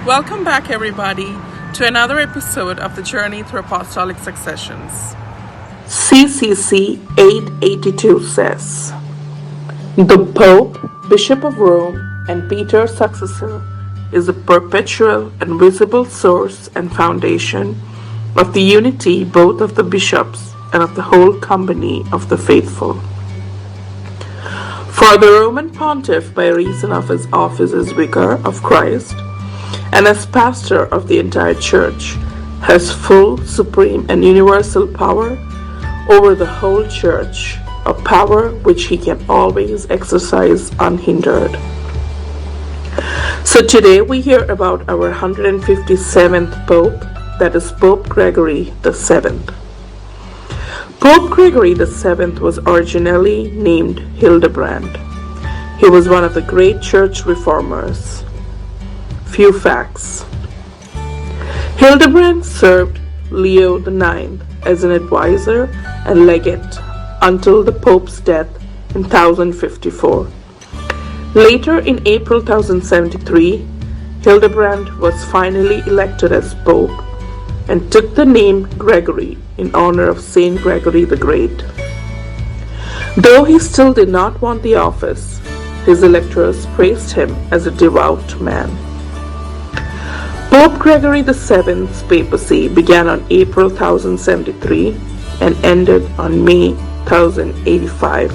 Welcome back, everybody, to another episode of the Journey Through Apostolic Successions. CCC 882 says, "The Pope, Bishop of Rome, and Peter's successor is a perpetual and visible source and foundation of the unity both of the bishops and of the whole company of the faithful. For the Roman Pontiff, by reason of his office as Vicar of Christ, and as pastor of the entire Church, has full, supreme, and universal power over the whole Church, a power which he can always exercise unhindered." So today we hear about our 157th Pope, that is Pope Gregory VII. Pope Gregory VII was originally named Hildebrand. He was one of the great church reformers. Few facts. Hildebrand served Leo IX as an advisor and legate until the Pope's death in 1054. Later, in April 1073, Hildebrand was finally elected as Pope and took the name Gregory in honor of St. Gregory the Great. Though he still did not want the office, his electors praised him as a devout man. Pope Gregory VII's papacy began on April 1073 and ended on May 1085.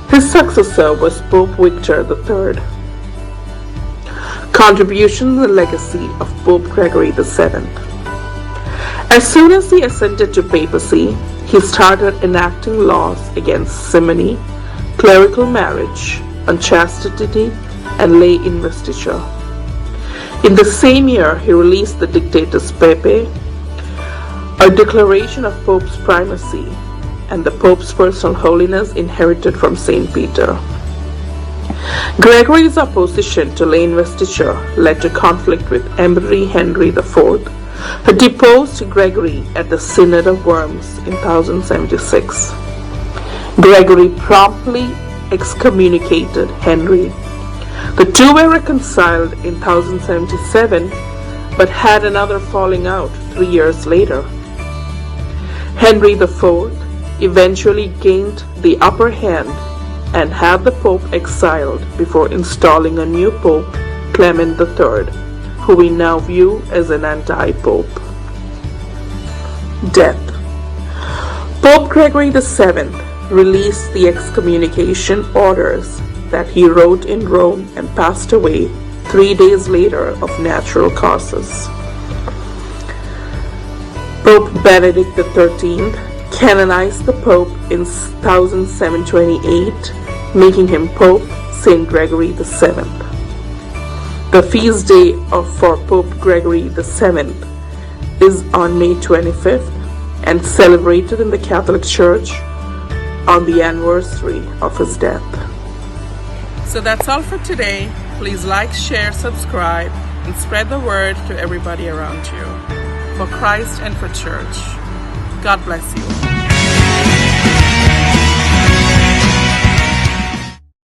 His successor was Pope Victor III. Contributions and legacy of Pope Gregory VII. As soon as he ascended to papacy, he started enacting laws against simony, clerical marriage, unchastity, and lay investiture. In the same year, he released the Dictatus Pepe, a declaration of Pope's primacy, and the Pope's personal holiness inherited from St.Peter. Gregory's opposition to lay investiture led to conflict with Emperor Henry IV, who deposed Gregory at the Synod of Worms in 1076. Gregory promptly excommunicated Henry. The two were reconciled in 1077, but had another falling out 3 years later. Henry IV eventually gained the upper hand and had the Pope exiled before installing a new Pope, Clement III, who we now view as an anti-Pope. Death. Pope Gregory VII released the excommunication orders that he wrote in Rome and passed away 3 days later of natural causes. Pope Benedict XIII canonized the Pope in 1728, making him Pope St. Gregory VII. The feast day for Pope Gregory VII is on May 25th and celebrated in the Catholic Church on the anniversary of his death. So that's all for today. Please like, share, subscribe, and spread the word to everybody around you. For Christ and for Church. God bless you.